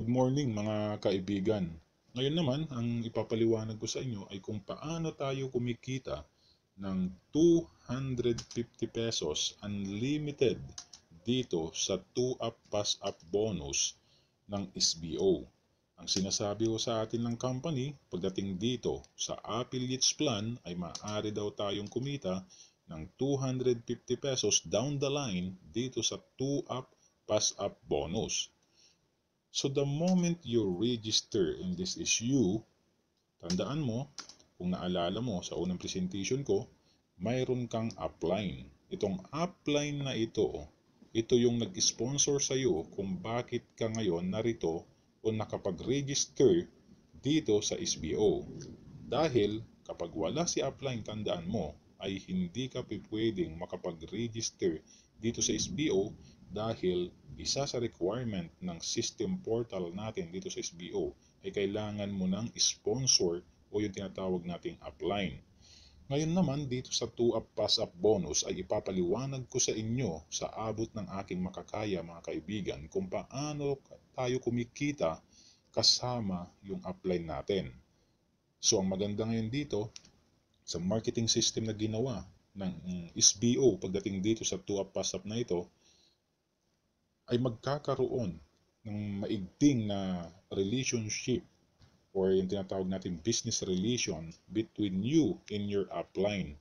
Good morning mga kaibigan. Ngayon naman, ang ipapaliwanag ko sa inyo ay kung paano tayo kumikita ng 250 pesos unlimited dito sa 2-up pass-up bonus ng SBO. Ang sinasabi ko sa atin ng company, pagdating dito sa affiliates plan ay maaari daw tayong kumita ng 250 pesos down the line dito sa 2-up pass-up bonus. So the moment you register in this issue, tandaan mo, kung naalala mo sa unang presentation ko, mayroon kang upline. Itong upline na ito yung nag-sponsor sa iyo kung bakit ka ngayon narito o nakapag-register dito sa SBO. Dahil kapag wala si upline, tandaan mo, ay hindi ka pwedeng makapag-register dito sa SBO dahil isa sa requirement ng system portal natin dito sa SBO ay kailangan mo ng sponsor o yung tinatawag nating upline. Ngayon naman dito sa 2-up pass-up bonus ay ipapaliwanag ko sa inyo sa abot ng aking makakaya mga kaibigan kung paano tayo kumikita kasama yung upline natin. So ang maganda ngayon dito sa marketing system na ginawa ng SBO pagdating dito sa 2-up pass-up na ito ay magkakaroon ng maigting na relationship or yung tinatawag natin business relation between you and your upline.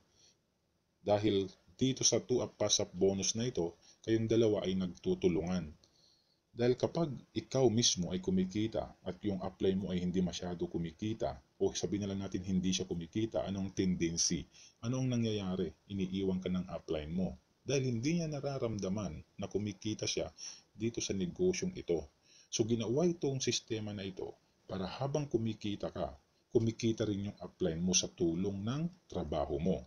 Dahil dito sa 2-up pass-up bonus na ito, kayong dalawa ay nagtutulungan. Dahil kapag ikaw mismo ay kumikita at yung upline mo ay hindi masyado kumikita o sabihin na lang natin hindi siya kumikita, anong tendency? Ano ang nangyayari? Iniiwan ka ng upline mo. Dahil hindi niya nararamdaman na kumikita siya dito sa negosyong ito. So ginawa itong sistema na ito para habang kumikita ka, kumikita rin yung upline mo sa tulong ng trabaho mo.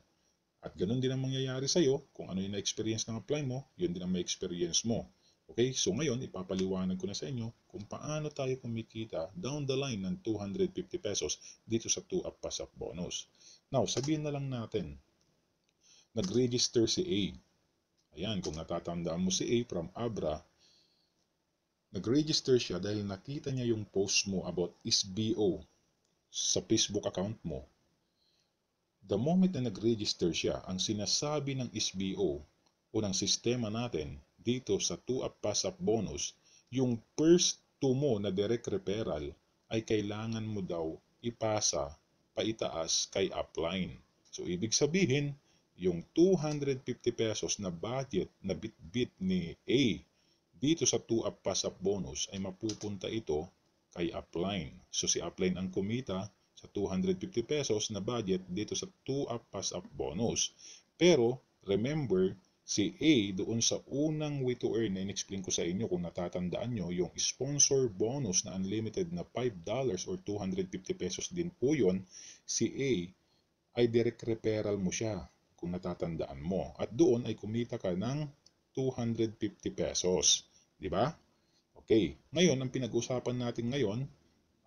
At ganun din ang mangyayari sa iyo, kung ano yung na-experience ng upline mo, yun din ang ma-experience mo. Okay, so ngayon ipapaliwanag ko na sa inyo kung paano tayo kumikita down the line ng 250 pesos dito sa 2-up pass-up bonus. Now, sabihin na lang natin, nag-register si A. Ayan, kung natatandaan mo si A from Abra, nag-register siya dahil nakita niya yung post mo about SBO sa Facebook account mo. The moment na nag-register siya, ang sinasabi ng SBO o ng sistema natin dito sa 2-up pass-up bonus, yung first 2 mo na direct referral ay kailangan mo daw ipasa paitaas kay upline. So ibig sabihin, yung 250 pesos na budget na bit-bit ni A dito sa 2-up pass-up bonus ay mapupunta ito kay upline. So si upline ang kumita sa 250 pesos na budget dito sa 2-up pass-up bonus. Pero remember, si A doon sa unang way to earn na in-explain ko sa inyo, kung natatandaan nyo, yung sponsor bonus na unlimited na $5 or 250 pesos din po yun, si A ay direct referral mo siya kung natatandaan mo. At doon ay kumita ka ng 250 pesos. Di ba? Okay. Ngayon, ang pinag-usapan natin ngayon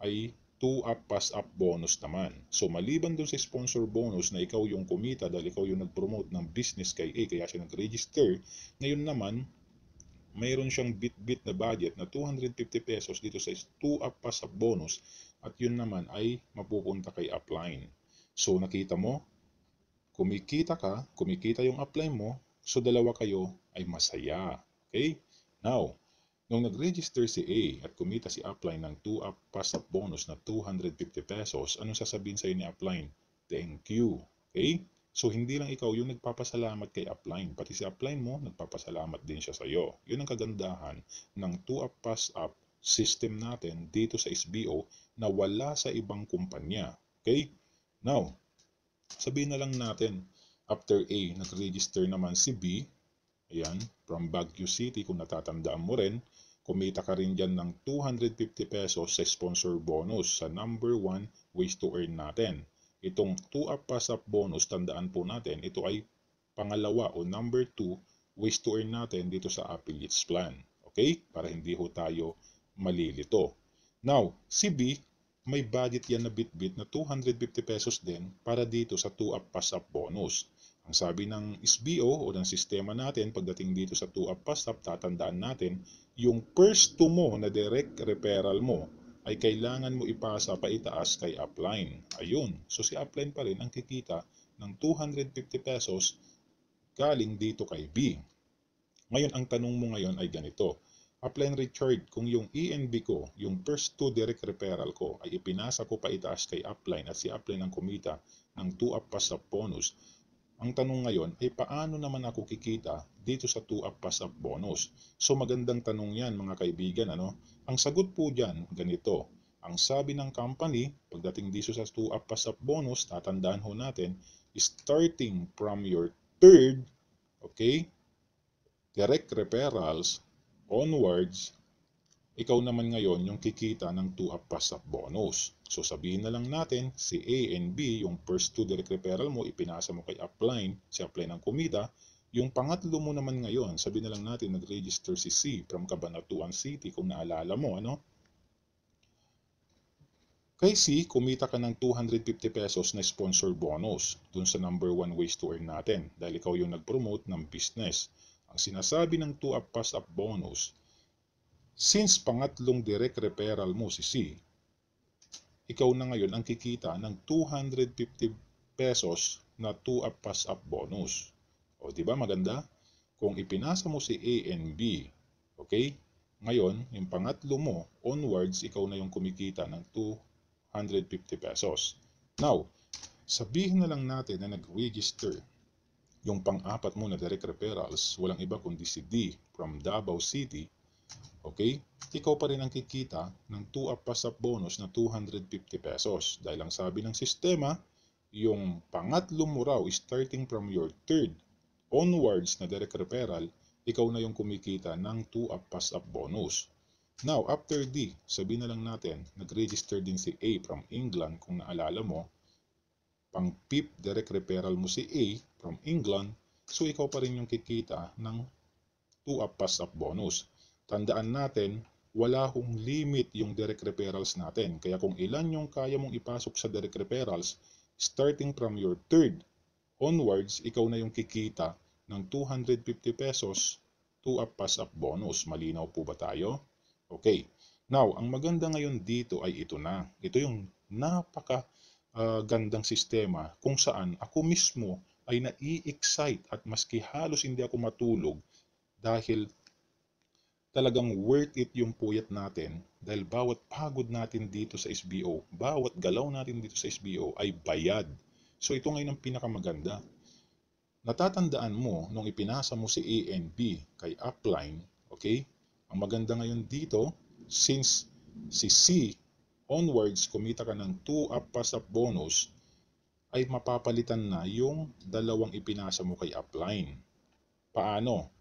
ay 2-up pass-up bonus naman. So maliban dun sa sponsor bonus na ikaw yung kumita dahil ikaw yung nag-promote ng business kay A kaya siya nag-register, ngayon naman mayroon siyang bit-bit na budget na 250 pesos dito sa 2-up pass-up bonus at yun naman ay mapupunta kay upline. So nakita mo, kumikita ka, kumikita yung upline mo, so dalawa kayo ay masaya. Okay? Now, nung nag-register si A at kumita si upline ng 2-up pass-up bonus na 250 pesos, anong sasabihin sa'yo ni upline? Thank you. Okay? So, hindi lang ikaw yung nagpapasalamat kay upline. Pati si upline mo, nagpapasalamat din siya sa'yo. Yun ang kagandahan ng 2-up pass-up system natin dito sa SBO na wala sa ibang kumpanya. Okay? Now, sabihin na lang natin, after A, nag-register naman si B, ayan, from Baguio City, kung natatandaan mo rin, kumita ka rin dyan ng 250 pesos sa sponsor bonus sa number 1 ways to earn natin. Itong 2-up pass-up bonus, tandaan po natin, ito ay pangalawa o number 2 ways to earn natin dito sa affiliates plan. Okay? Para hindi ho tayo malilito. Now, si B, may budget yan na bit-bit na 250 pesos din para dito sa 2-up pass-up bonus. Ang sabi ng SBO o ng sistema natin pagdating dito sa 2UP PASUP, tatandaan natin, yung first 2 mo na direct referral mo ay kailangan mo ipasa pa itaas kay upline. Ayun. So si upline pa rin ang kikita ng 250 pesos galing dito kay B. Ngayon, ang tanong mo ngayon ay ganito. Upline Richard, kung yung ENB ko, yung first 2 direct referral ko ay ipinasa ko pa itaas kay upline at si upline ang kumita ng 2UP PASUP bonus, ang tanong ngayon ay paano naman ako kikita dito sa 2UP PASUP bonus? So magandang tanong yan mga kaibigan. Ang sagot po dyan, ganito. Ang sabi ng company, pagdating dito sa 2UP PASUP bonus, tatandaan ho natin, starting from your third, okay, direct referrals onwards, ikaw naman ngayon yung kikita ng 2UP PASUP bonus. So sabihin na lang natin, si A and B, yung first 2 direct referral mo, ipinasa mo kay upline, si upline ang kumita. Yung pangatlo mo naman ngayon, sabihin na lang natin, nag-register si C from Cabanatuan City, kung naalala mo, Kay C, kumita ka ng 250 pesos na sponsor bonus dun sa number 1 ways to earn natin dahil ikaw yung nag-promote ng business. Ang sinasabi ng 2UP PASUP bonus, since pangatlong direct referral mo si C, ikaw na ngayon ang kikita ng 250 pesos na 2UP PASUP bonus. O di ba maganda? Kung ipinasa mo si A and B, okay? Ngayon, yung pangatlo mo, onwards, ikaw na yung kumikita ng 250 pesos. Now, sabihin na lang natin na nag-register yung pang-apat mo na direct referrals, walang iba kundi si D from Davao City, okay? Ikaw pa rin ang kikita ng 2UP PASUP bonus na 250 pesos. Dahil ang sabi ng sistema, yung pangatlo mo raw starting from your third onwards na direct referral, ikaw na yung kumikita ng 2UP PASUP bonus. Now, after D, sabihin na lang natin, nag-register din si A from England, kung naalala mo, pang fifth direct referral mo si A from England, so ikaw pa rin yung kikita ng 2UP PASUP bonus. Tandaan natin, wala hong limit yung direct referrals natin. Kaya kung ilan yung kaya mong ipasok sa direct referrals, starting from your third onwards, ikaw na yung kikita ng 250 pesos 2UP PASUP bonus. Malinaw po ba tayo? Okay. Now, ang maganda ngayon dito ay ito na. Ito yung gandang sistema kung saan ako mismo ay nai-excite at maski halos hindi ako matulog dahil talagang worth it yung puyat natin dahil bawat pagod natin dito sa SBO, bawat galaw natin dito sa SBO ay bayad. So ito ngayon ang pinakamaganda. Natatandaan mo nung ipinasa mo si A and B kay upline, okay? Ang maganda ngayon dito, since si C onwards kumita ka ng 2UP PASUP bonus, ay mapapalitan na yung dalawang ipinasa mo kay upline. Paano?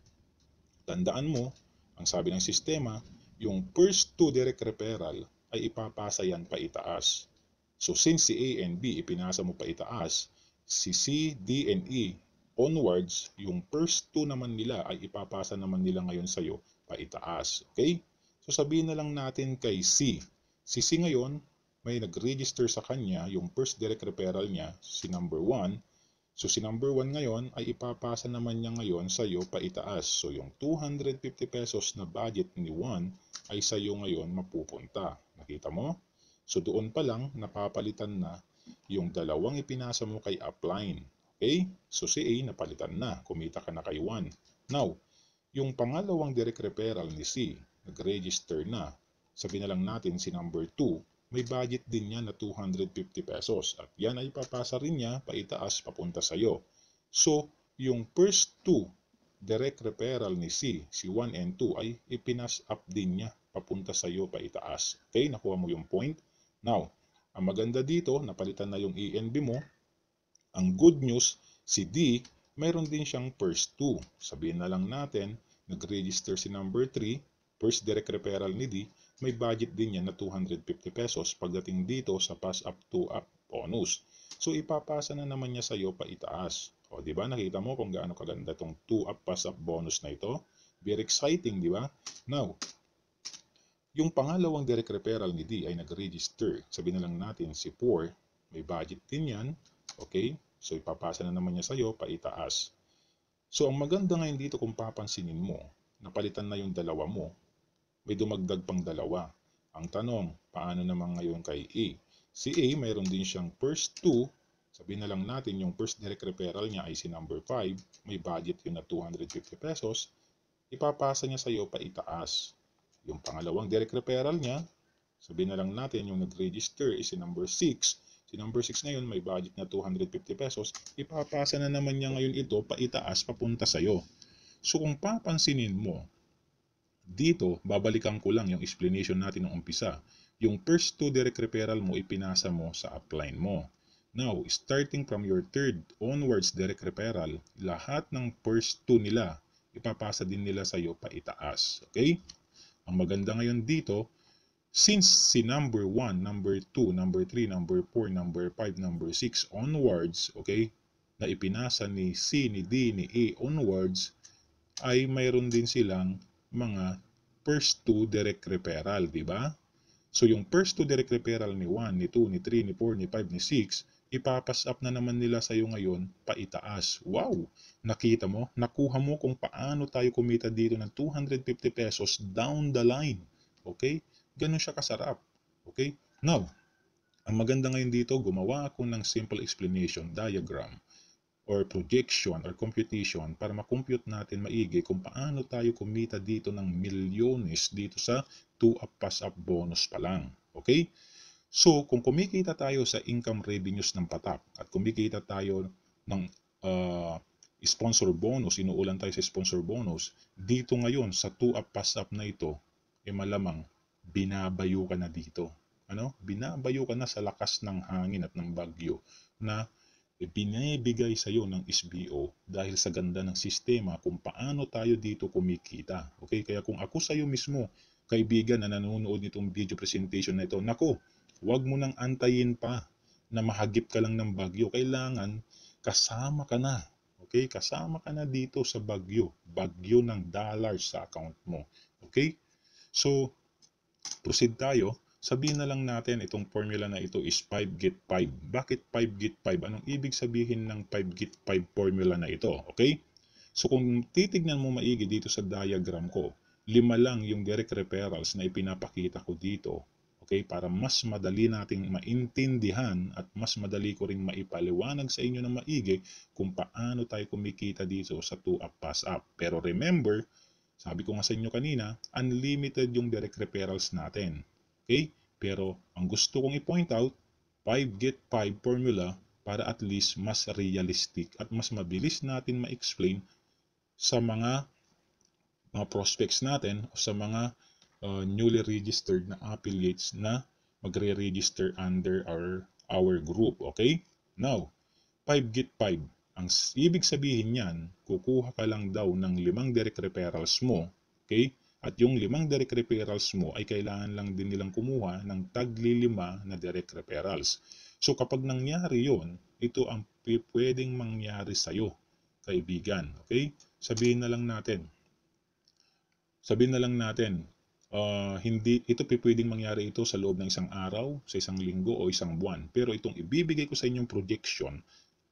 Tandaan mo, ang sabi ng sistema, yung first 2 direct referral ay ipapasa yan pa itaas. So since si A and B ipinasa mo pa itaas, si C, D, and E onwards, yung first 2 naman nila ay ipapasa naman nila ngayon sa'yo pa itaas. Okay? So sabihin na lang natin kay C. Si C ngayon, may nag-register sa kanya, yung first direct referral niya, si number 1. So si number 1 ngayon ay ipapasa naman niya ngayon sa iyo pa itaas. So yung 250 pesos na budget ni 1 ay sa iyo ngayon mapupunta. Nakita mo? So doon pa lang napapalitan na yung dalawang ipinasa mo kay upline. Okay? So si A napalitan na. Kumita ka na kay 1. Now, yung pangalawang direct referral ni C, nag-register na. Sabihin na lang natin si number 2, may budget din niya na 250 pesos at yan ay papasa rin niya paitaas papunta sa iyo. So, yung first 2 direct referral ni C, si 1 and 2 ay ipinas up din niya papunta sa iyo paitaas. Okay, nakuha mo yung point? Now, ang maganda dito, napalitan na yung ENB mo. Ang good news, si D, mayroon din siyang first 2. Sabihin na lang natin, nag-register si number 3, first direct referral ni D, may budget din yan na 250 pesos pagdating dito sa PASUP 2UP bonus. So ipapasa na naman niya sa iyo pa itaas. O di ba nakita mo kung gaano kaganda tong 2UP PASUP bonus na ito? Very exciting, di ba? Now, yung pangalawang direct referral ni D ay nag-register. Sabihin na lang natin si 4, may budget din yan. Okay? So ipapasa na naman niya sa'yo paitaas. So ang maganda ngayon dito kung papansinin mo, napalitan na yung dalawa mo, may dumagdag pang dalawa. Ang tanong, paano naman ngayon kay A? Si A, mayroon din siyang first 2, sabihin na lang natin yung first direct referral niya ay si number 5, may budget yun na 250 pesos, ipapasa niya sa iyo pa itaas. Yung pangalawang direct referral niya, sabihin na lang natin yung nag-register is si number 6, si number 6 ngayon may budget na 250 pesos, ipapasa na naman niya ngayon ito pa itaas papunta sa iyo. So kung papansinin mo, dito, babalikan ko lang yung explanation natin ng umpisa. Yung first 2 direct referral mo, ipinasa mo sa upline mo. Now, starting from your third onwards direct referral, lahat ng first 2 nila, ipapasa din nila sa iyo pa itaas. Okay? Ang maganda ngayon dito, since si number 1, number 2, number 3, number 4, number 5, number 6 onwards, okay, na ipinasa ni C, ni D, ni A onwards, ay mayroon din silang mga first 2 direct referral, di ba? So yung first 2 direct referral ni 1, ni 2, ni 3, ni 4, ni 5, ni 6, ipapass up na naman nila sa iyo ngayon paitaas. Wow! Nakita mo? Nakuha mo kung paano tayo kumita dito ng 250 pesos down the line. Okay? Ganun siya kasarap. Okay? Now, ang maganda ngayon dito, gumawa ako ng simple explanation diagram or projection or computation para makompute natin maigi kung paano tayo kumita dito ng milyones dito sa 2-up pass-up bonus pa lang. Okay? So, kung kumikita tayo sa income revenues ng patak at kumikita tayo ng sponsor bonus, inuulan tayo sa sponsor bonus, dito ngayon sa 2-up pass-up na ito, malamang binabayo ka na dito. Ano? Binabayo ka na sa lakas ng hangin at ng bagyo na binibigay sa iyo ng SBO dahil sa ganda ng sistema kung paano tayo dito kumikita. Okay? Kaya kung ako sa iyo mismo, kaibigan na nanonood nitong video presentation na ito, nako, huwag mo nang antayin pa na mahagip ka lang ng bagyo. Kailangan kasama ka na. Okay? Kasama ka na dito sa bagyo. Bagyo ng dollars sa account mo. Okay? So, proceed tayo. Sabihin na lang natin itong formula na ito is 5 get 5. Bakit 5 get 5? Anong ibig sabihin ng 5 get 5 formula na ito? Okay? So kung titignan mo maigi dito sa diagram ko, 5 lang yung direct referrals na ipinapakita ko dito. Okay? Para mas madali nating maintindihan at mas madali ko ring maipaliwanag sa inyo ng maigi kung paano tayo kumikita dito sa 2-up pass-up. Pero remember, sabi ko nga sa inyo kanina, unlimited yung direct referrals natin. Okay? Pero ang gusto kong i-point out, 5 get 5 formula para at least mas realistic at mas mabilis natin ma-explain sa mga prospects natin o sa mga newly registered na affiliates na magre-register under our group. Okay? Now, 5 get 5. Ang ibig sabihin niyan, kukuha ka lang daw ng 5 direct referrals mo. Okay? At yung 5 direct referrals mo ay kailangan lang din nilang kumuha ng tagli 5 na direct referrals. So kapag nangyari yon, ito ang pwedeng mangyari sa'yo, kaibigan. Okay? Sabihin na lang natin, hindi ito pwedeng mangyari ito sa loob ng isang araw, sa isang linggo o isang buwan. Pero itong ibibigay ko sa inyong projection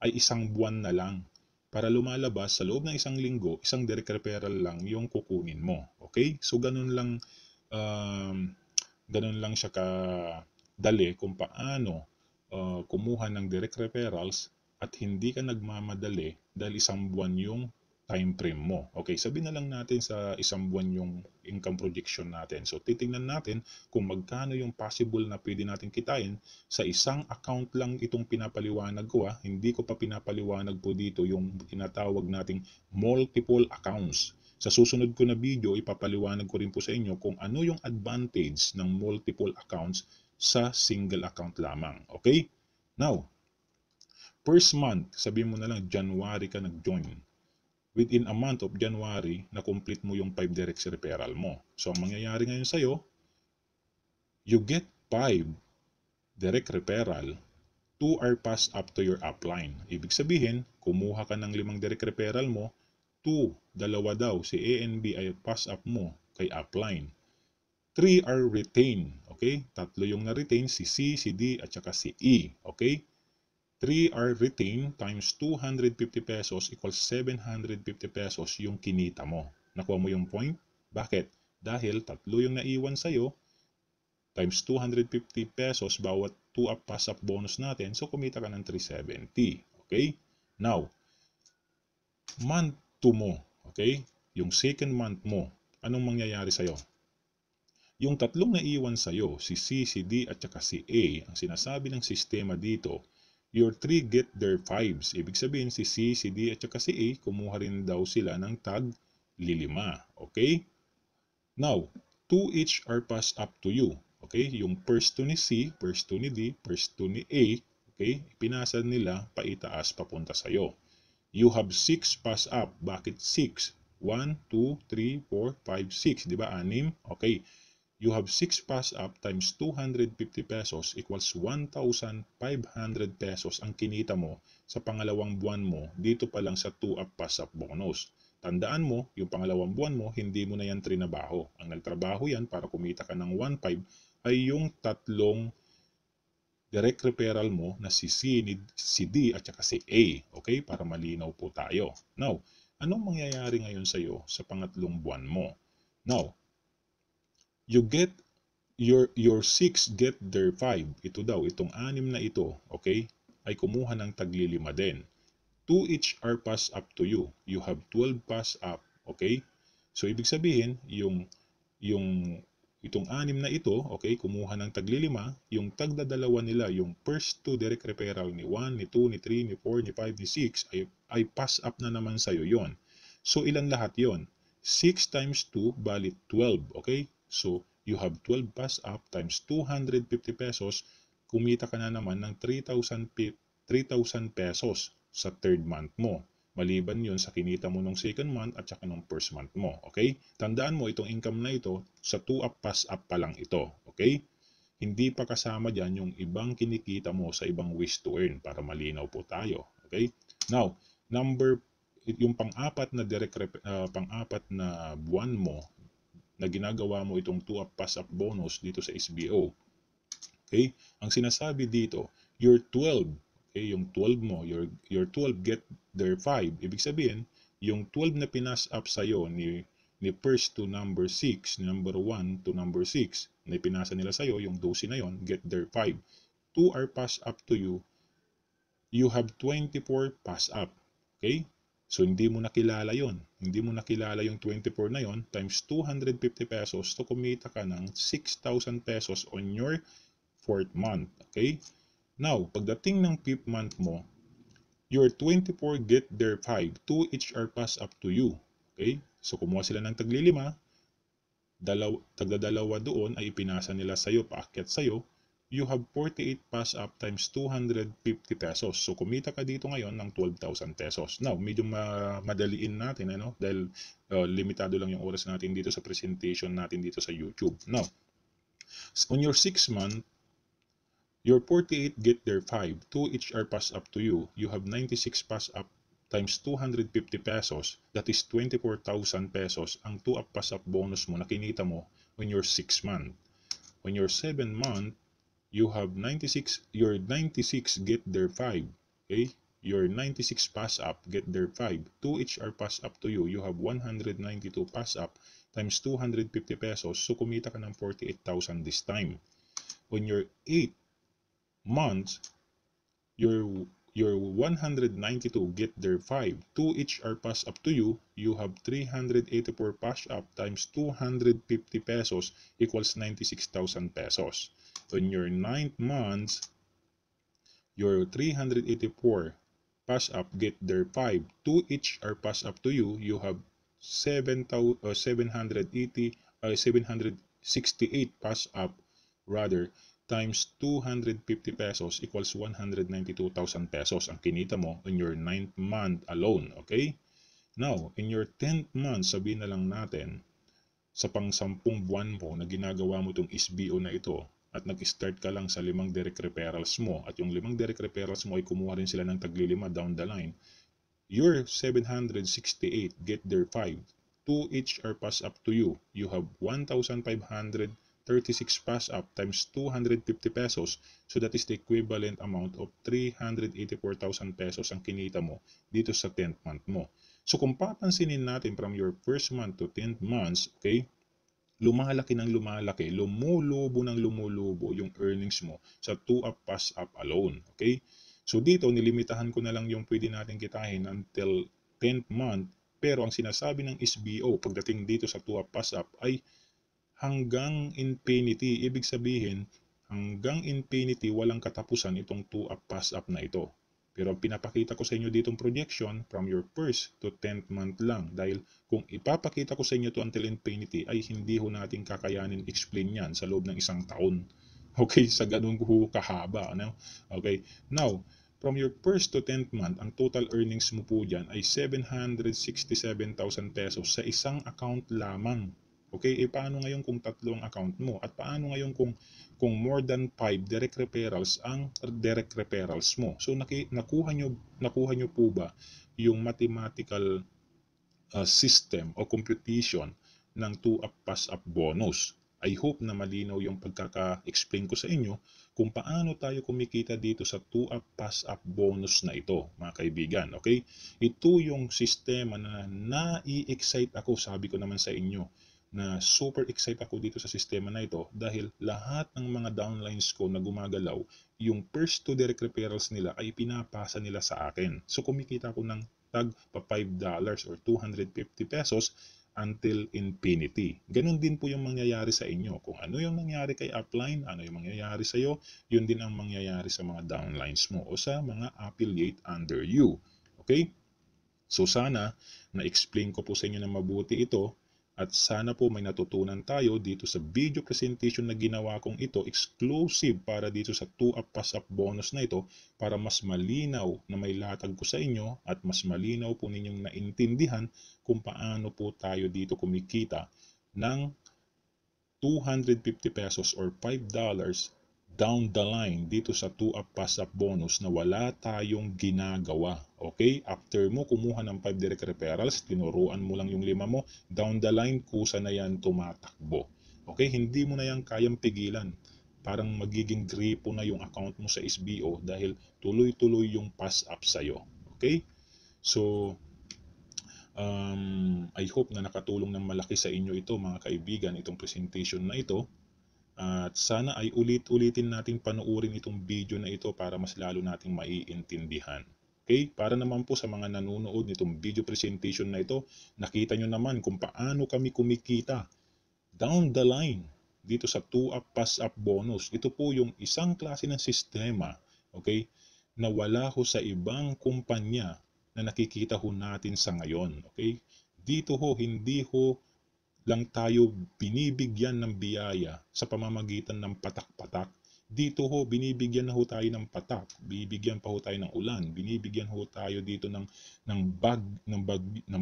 ay isang buwan na lang. Para lumalabas sa loob ng isang linggo, isang direct referral lang yung kukunin mo. Okay? So ganun lang siya kadali kung paano kumuha ng direct referrals at hindi ka nagmamadali dahil isang buwan yung time frame mo. Okay, sabihin na lang natin sa isang buwan yung income projection natin. So titingnan natin kung magkano yung possible na pwede natin kitain sa isang account lang itong pinapaliwanag ko. Hindi ko pa pinapaliwanag po dito yung tinatawag nating multiple accounts. Sa susunod ko na video, ipapaliwanag ko rin po sa inyo kung ano yung advantage ng multiple accounts sa single account lamang. Okay? Now, first month, sabihin mo na lang January ka nag-join. Within a month of January, na-complete mo yung 5 direct referral mo. So, ang mangyayari ngayon sa'yo, you get 5 direct referral, 2 are passed up to your upline. Ibig sabihin, kumuha ka ng 5 direct referral mo, 2, dalawa daw, si A and B ay pass up mo kay upline. 3 are retained. Okay? 3 yung na-retain, si C, si D, at saka si E. Okay? 3 are retained times 250 pesos equals 750 pesos yung kinita mo. Nakuha mo yung point? Bakit? Dahil tatlo yung naiwan sa'yo times 250 pesos bawat 2-up pass-up bonus natin, so kumita ka ng 370. Okay? Now, month 2 mo, okay? Yung second month mo, anong mangyayari sa'yo? Yung tatlong naiwan sa'yo, si C, si D, at saka si A, ang sinasabi ng sistema dito, your 3 get their 5s. Ibig sabihin, si C, si D, at saka si A, kumuha rin daw sila ng tag 5. Okay? Now, 2 each are passed up to you. Okay? Yung first 2 ni C, first 2 ni D, first 2 ni A, okay? Pinasa nila paitaas papunta sa'yo. You have 6 pass up. Bakit 6? 1, 2, 3, 4, 5, 6. Diba? 6. Okay. You have 6 pass up times 250 pesos equals 1,500 pesos ang kinita mo sa pangalawang buwan mo dito pa lang sa 2-up pass up bonus. Tandaan mo, yung pangalawang buwan mo, hindi mo na yan trinabaho. Ang nagtrabaho yan para kumita ka ng 1,500 ay yung tatlong direct referral mo na si C, si D at saka si A. Okay? Para malinaw po tayo. Now, anong mangyayari ngayon sa'yo sa pangatlong buwan mo? Now, you get your 6 get their 5. Ito daw, itong 6 na ito, okay, ay kumuha ng tagli-5 din. 2 each are pass up to you. You have 12 pass up, okay? So ibig sabihin, itong 6 na ito, okay, kumuha ng tagli-5, yung tagdadalawa nila, yung first 2 direct referral ni 1, ni 2, ni 3, ni 4, ni 5, ni 6 ay pass up na naman sa'yo yon. So ilan lahat yon? 6 times 2 bali 12, okay? So you have 12 pass up times 250 pesos, kumita ka na naman ng 3,000 pesos sa third month mo. Maliban yun sa kinita mo nung second month at saka nung first month mo. Okay? Tandaan mo, itong income na ito, sa 2-up pass up pa lang ito. Okay? Hindi pa kasama dyan yung ibang kinikita mo sa ibang ways to earn para malinaw po tayo. Okay? Now, yung pang-apat na buwan mo na ginagawa mo itong 2-up pass-up bonus dito sa SBO. Okay? Ang sinasabi dito, your 12, okay, yung 12 mo, your 12 get their 5. Ibig sabihin, yung 12 na pinas up sa'yo ni first to number 6, number 1 to number 6, na pinasa nila sa'yo, yung 12 na yon, get their 5. 2 are pass up to you, you have 24 pass up. Okay? So, hindi mo nakilala yon. Hindi mo nakilala yung 24 na yon times 250 pesos, so kumita ka ng 6,000 pesos on your 4th month. Okay? Now, pagdating ng 5th month mo, your 24 get their 5. 2 each are pass up to you. Okay? So, kumuha sila ng tagli-5. Tagdadalawa doon ay ipinasa nila sa'yo, paakyat sa'yo. You have 48 pass up times 250 pesos. So, kumita ka dito ngayon ng 12,000 pesos. Now, medyo madaliin natin, ano? Dahil limitado lang yung oras natin dito sa presentation natin dito sa YouTube. Now, on your 6th month, your 48 get their 5. 2 each are pass up to you. You have 96 pass up times 250 pesos. That is 24,000 pesos. Ang 2-up pass up bonus mo na kinita mo on your 6th month. On your 7th month, you have 96, your 96 get their 5, okay? Your 96 pass up get their 5. 2 each are pass up to you. You have 192 pass up times 250 pesos. So, kumita ka ng 48,000 this time. On your 8th month, your 192 get their 5. 2 each are pass up to you. You have 384 pass up times 250 pesos equals 96,000 pesos. On your 9th month, your 384 pass up get their 5. 2 each are pass up to you. You have 768 pass up rather times 250 pesos equals 192,000 pesos ang kinita mo in your 9th month alone. Okay? Now, in your 10th month, sabihin na lang natin, sa pang-10 buwan mo na ginagawa mo itong SBO na ito, at nag-start ka lang sa 5 direct referrals mo, at yung 5 direct referrals mo ay kumuha rin sila ng tagli-5 down the line, your 768 get their 5. 2 each are pass up to you. You have 1,500 36 pass up times 250 pesos. So that is the equivalent amount of 384,000 pesos ang kinita mo dito sa 10th month mo. So kung papansinin natin from your first month to 10th months, okay, lumalaki ng lumalaki, lumulubo ng lumulubo yung earnings mo sa 2-up pass up alone. Okay? So dito, nilimitahan ko na lang yung pwede natin kitahin until 10th month. Pero ang sinasabi ng SBO pagdating dito sa 2-up pass up ay hanggang infinity. Ibig sabihin, hanggang infinity walang katapusan itong 2-up pass up na ito. Pero pinapakita ko sa inyo ditong projection from your first to 10th month lang. Dahil kung ipapakita ko sa inyo to until infinity ay hindi ho natin kakayanin explain yan sa loob ng isang taon. Okay, sa ganun ho kahaba. Ano? Okay, now, from your first to 10th month, ang total earnings mo po dyan ay 767,000 pesos sa isang account lamang. Okay, paano ngayon kung tatlo ang account mo? At paano ngayon kung more than 5 direct referrals ang direct referrals mo? So nakuha nyo po ba yung mathematical system o computation ng 2-up pass up bonus? I hope na malinaw yung pagkaka-explain ko sa inyo kung paano tayo kumikita dito sa 2-up pass up bonus na ito, mga kaibigan. Okay? Ito yung sistema na nai-excite ako, sabi ko naman sa inyo, na super excited ako dito sa sistema na ito dahil lahat ng mga downlines ko na gumagalaw, yung first to direct referrals nila ay pinapasa nila sa akin. So kumikita ako ng tag pa $5 or 250 pesos until infinity. Ganon din po yung mangyayari sa inyo. Kung ano yung nangyari kay upline, ano yung mangyayari sa iyo, yun din ang mangyayari sa mga downlines mo o sa mga affiliate under you. Okay? So sana na-explain ko po sa inyo na mabuti ito. At sana po may natutunan tayo dito sa video presentation na ginawa kong ito exclusive para dito sa 2-up pass up bonus na ito para mas malinaw na may latag ko sa inyo at mas malinaw po ninyong naintindihan kung paano po tayo dito kumikita ng 250 pesos or $5 down the line dito sa 2-up pass up bonus na wala tayong ginagawa. Okay? After mo kumuha ng 5 direct referrals, tinuruan mo lang yung 5 mo, down the line, kusa na yan tumatakbo. Okay? Hindi mo na yan kayang pigilan. Parang magiging gripo na yung account mo sa SBO dahil tuloy-tuloy yung pass up sa'yo. Okay? So, I hope na nakatulong ng malaki sa inyo ito, mga kaibigan, itong presentation na ito. At sana ay ulit-ulitin nating panuorin itong video na ito para mas lalo nating maiintindihan. Okay? Para naman po sa mga nanonood nitong video presentation na ito, nakita nyo naman kung paano kami kumikita down the line dito sa 2-up pass up bonus. Ito po yung isang klase ng sistema, okay, na wala ho sa ibang kumpanya na nakikita ho natin sa ngayon. Okay? Dito ho, hindi ho lang tayo binibigyan ng biyaya sa pamamagitan ng patak-patak. Dito ho, binibigyan na ho tayo ng patak, binibigyan pa ho tayo ng ulan, binibigyan ho tayo dito ng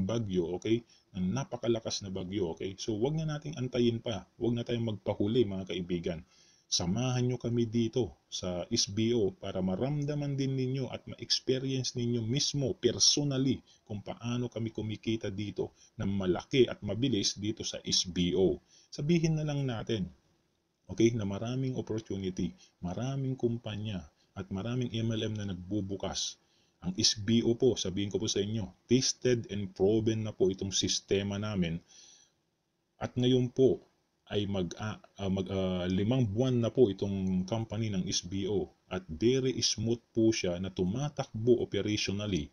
bagyo, okay? Ng napakalakas na bagyo, okay? So wag na nating antayin pa, wag na tayong magpahuli, mga kaibigan. Samahan nyo kami dito sa SBO para maramdaman din ninyo at ma-experience ninyo mismo personally kung paano kami kumikita dito ng malaki at mabilis dito sa SBO. Sabihin na lang natin, okay, na maraming opportunity, maraming kumpanya at maraming MLM na nagbubukas. Ang SBO po, sabihin ko po sa inyo, tested and proven na po itong sistema namin. At ngayon po, ay 5 buwan na po itong company ng SBO at very smooth po siya na tumatakbo operationally,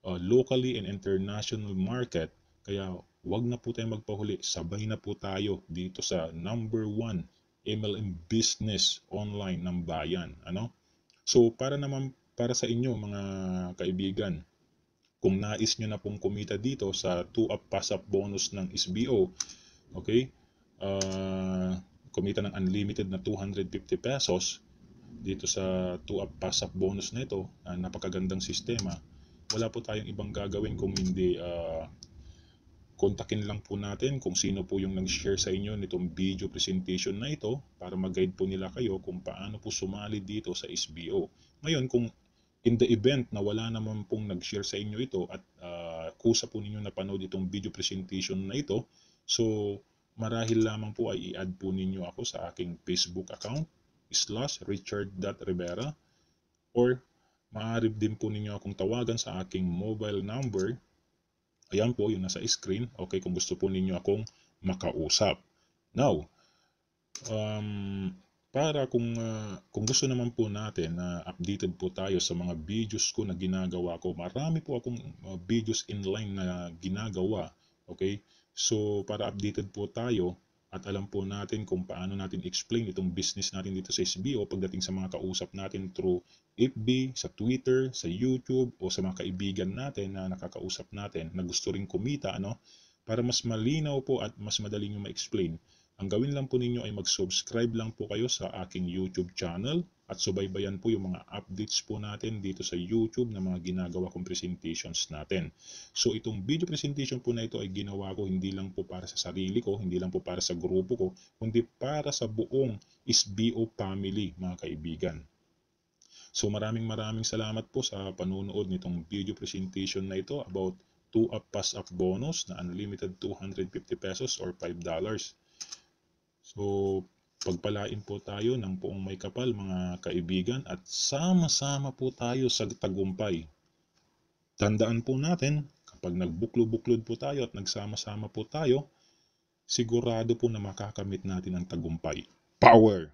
locally and international market. Kaya wag na po tayong magpahuli, sabay na po tayo dito sa number 1 MLM business online ng bayan. Ano? So para sa inyo, mga kaibigan, kung nais nyo na pong kumita dito sa 2-up pass up bonus ng SBO, okay, kumita ng unlimited na 250 pesos dito sa 2-up pass up bonus na ito, napakagandang sistema. Wala po tayong ibang gagawin kung hindi kontakin lang po natin kung sino po yung nag-share sa inyo nitong video presentation na ito para mag-guide po nila kayo kung paano po sumali dito sa SBO. Ngayon, kung in the event na wala naman pong nag-share sa inyo ito at kusa po ninyo napanood itong video presentation na ito, so marahil lamang po ay i-add po ninyo ako sa aking Facebook account /Richard.Rivera, or maaari din po ninyo akong tawagan sa aking mobile number. Ayan po, yung nasa screen. Okay, kung gusto po ninyo akong makausap. Now, para kung gusto naman po natin na updated po tayo sa mga videos ko na ginagawa ko, marami po akong videos inline na ginagawa. Okay? So, para updated po tayo at alam po natin kung paano natin explain itong business natin dito sa SBO pagdating sa mga kausap natin through FB, sa Twitter, sa YouTube, o sa mga kaibigan natin na nakakausap natin na gusto ring kumita, ano? Para mas malinaw po at mas madali nyo ma-explain, ang gawin lang po ninyo ay mag-subscribe lang po kayo sa aking YouTube channel at subaybayan po yung mga updates po natin dito sa YouTube na mga ginagawa kong presentations natin. So itong video presentation po na ito ay ginawa ko hindi lang po para sa sarili ko, hindi lang po para sa grupo ko, kundi para sa buong SBO family, mga kaibigan. So maraming salamat po sa panunood nitong video presentation na ito about 2-up pass-up bonus na unlimited 250 pesos or $5. So, pagpalain po tayo ng poong may kapal, mga kaibigan, at sama-sama po tayo sa tagumpay. Tandaan po natin, kapag nagbuklod-buklod po tayo at nagsama-sama po tayo, sigurado po na makakamit natin ang tagumpay. Power!